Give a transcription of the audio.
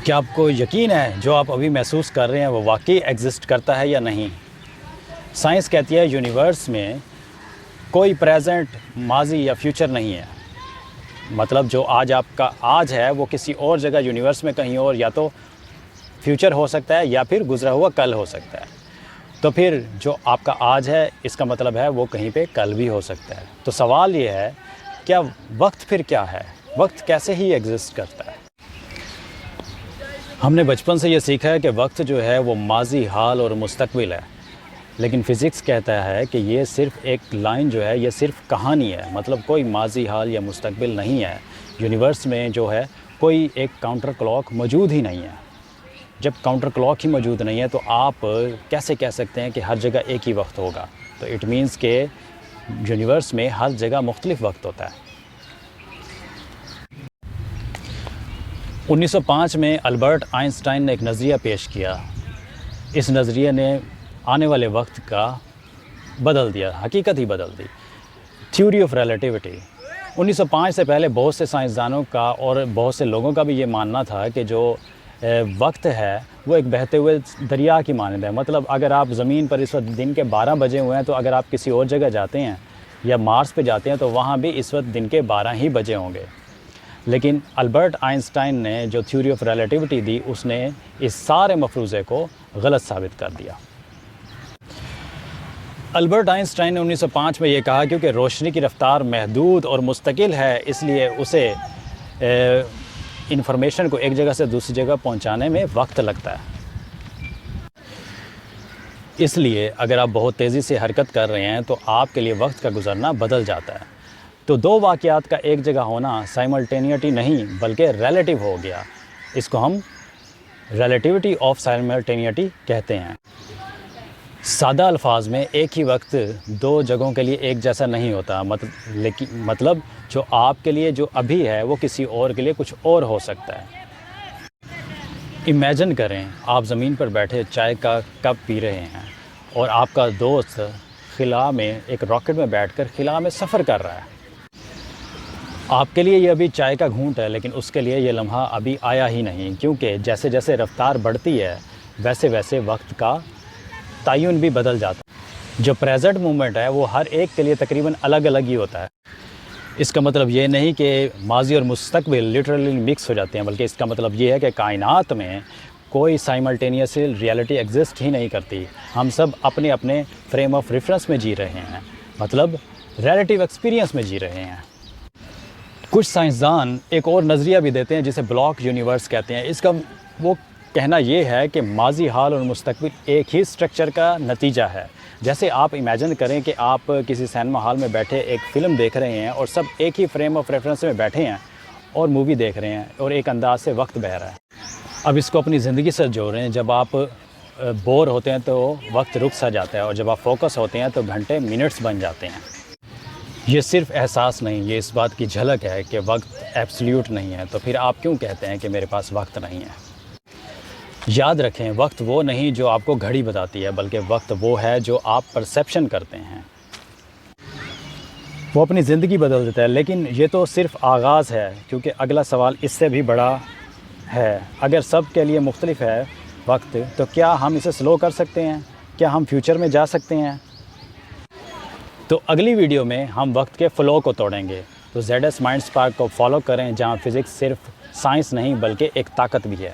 کیا آپ کو یقین ہے جو آپ ابھی محسوس کر رہے ہیں وہ واقعی ایگزسٹ کرتا ہے یا نہیں؟ سائنس کہتی ہے یونیورس میں کوئی پریزنٹ، ماضی یا فیوچر نہیں ہے۔ مطلب جو آج آپ کا آج ہے وہ کسی اور جگہ یونیورس میں کہیں اور یا تو فیوچر ہو سکتا ہے یا پھر گزرا ہوا کل ہو سکتا ہے۔ تو پھر جو آپ کا آج ہے اس کا مطلب ہے وہ کہیں پہ کل بھی ہو سکتا ہے۔ تو سوال یہ ہے کیا وقت پھر کیا ہے؟ وقت کیسے ہی ایگزسٹ کرتا ہے؟ ہم نے بچپن سے یہ سیکھا ہے کہ وقت جو ہے وہ ماضی، حال اور مستقبل ہے، لیکن فزکس کہتا ہے کہ یہ صرف ایک لائن جو ہے یہ صرف کہانی ہے، مطلب کوئی ماضی، حال یا مستقبل نہیں ہے۔ یونیورس میں جو ہے کوئی ایک کاؤنٹر کلاک موجود ہی نہیں ہے۔ جب کاؤنٹر کلاک ہی موجود نہیں ہے تو آپ کیسے کہہ سکتے ہیں کہ ہر جگہ ایک ہی وقت ہوگا؟ تو اٹ مینس کہ یونیورس میں ہر جگہ مختلف وقت ہوتا ہے۔ 1905 میں البرٹ آئنسٹائن نے ایک نظریہ پیش کیا۔ اس نظریے نے آنے والے وقت کا بدل دیا، حقیقت ہی بدل دی۔ Theory of relativity. 1905 سے پہلے بہت سے سائنسدانوں کا اور بہت سے لوگوں کا بھی یہ ماننا تھا کہ جو وقت ہے وہ ایک بہتے ہوئے دریا کی مانند ہے۔ مطلب اگر آپ زمین پر اس وقت دن کے 12 بجے ہوئے ہیں تو اگر آپ کسی اور جگہ جاتے ہیں یا مارس پہ جاتے ہیں تو وہاں بھی اس وقت دن کے 12 ہی بجے ہوں گے۔ لیکن البرٹ آئنسٹائن نے جو تھیوری آف ریلیٹیوٹی دی اس نے اس سارے مفروضے کو غلط ثابت کر دیا۔ البرٹ آئنسٹائن نے 1905 میں یہ کہا کیونکہ روشنی کی رفتار محدود اور مستقل ہے اس لیے اسے انفارمیشن کو ایک جگہ سے دوسری جگہ پہنچانے میں وقت لگتا ہے۔ اس لیے اگر آپ بہت تیزی سے حرکت کر رہے ہیں تو آپ کے لیے وقت کا گزرنا بدل جاتا ہے۔ تو دو واقعات کا ایک جگہ ہونا سائملٹینیٹی نہیں بلکہ ریلیٹیو ہو گیا۔ اس کو ہم ریلیٹیوٹی آف سائملٹینیٹی کہتے ہیں۔ سادہ الفاظ میں ایک ہی وقت دو جگہوں کے لیے ایک جیسا نہیں ہوتا، مطلب جو آپ کے لیے جو ابھی ہے وہ کسی اور کے لیے کچھ اور ہو سکتا ہے۔ امیجن کریں آپ زمین پر بیٹھے چائے کا کپ پی رہے ہیں اور آپ کا دوست خلا میں ایک راکٹ میں بیٹھ کر خلا میں سفر کر رہا ہے۔ آپ کے لیے یہ ابھی چائے کا گھونٹ ہے لیکن اس کے لیے یہ لمحہ ابھی آیا ہی نہیں، کیونکہ جیسے جیسے رفتار بڑھتی ہے ویسے ویسے وقت کا تعین بھی بدل جاتا ہے۔ جو پریزنٹ مومنٹ ہے وہ ہر ایک کے لیے تقریباً الگ الگ ہی ہوتا ہے۔ اس کا مطلب یہ نہیں کہ ماضی اور مستقبل لٹرلی مکس ہو جاتے ہیں، بلکہ اس کا مطلب یہ ہے کہ کائنات میں کوئی سائملٹینیس ریئلٹی ایگزسٹ ہی نہیں کرتی۔ ہم سب اپنے اپنے فریم آف ریفرنس میں جی رہے ہیں، مطلب ریلیٹیو ایکسپیرینس میں جی رہے ہیں۔ کچھ سائنسدان ایک اور نظریہ بھی دیتے ہیں جسے بلاک یونیورس کہتے ہیں۔ اس کا وہ کہنا یہ ہے کہ ماضی، حال اور مستقبل ایک ہی سٹرکچر کا نتیجہ ہے۔ جیسے آپ امیجن کریں کہ آپ کسی سینما ہال میں بیٹھے ایک فلم دیکھ رہے ہیں اور سب ایک ہی فریم آف ریفرنس میں بیٹھے ہیں اور مووی دیکھ رہے ہیں اور ایک انداز سے وقت بہہ رہا ہے۔ اب اس کو اپنی زندگی سے جوڑ رہے ہیں۔ جب آپ بور ہوتے ہیں تو وقت رک سا جاتا ہے اور جب آپ فوکس ہوتے ہیں تو گھنٹے منٹس بن جاتے ہیں۔ یہ صرف احساس نہیں، یہ اس بات کی جھلک ہے کہ وقت ایبسلیوٹ نہیں ہے۔ تو پھر آپ کیوں کہتے ہیں کہ میرے پاس وقت نہیں ہے؟ یاد رکھیں وقت وہ نہیں جو آپ کو گھڑی بتاتی ہے، بلکہ وقت وہ ہے جو آپ پرسیپشن کرتے ہیں۔ وہ اپنی زندگی بدل دیتا ہے، لیکن یہ تو صرف آغاز ہے، کیونکہ اگلا سوال اس سے بھی بڑا ہے۔ اگر سب کے لیے مختلف ہے وقت تو کیا ہم اسے سلو کر سکتے ہیں؟ کیا ہم فیوچر میں جا سکتے ہیں؟ تو اگلی ویڈیو میں ہم وقت کے فلو کو توڑیں گے۔ تو ZS مائنڈ اسپارک کو فالو کریں جہاں فزکس صرف سائنس نہیں بلکہ ایک طاقت بھی ہے۔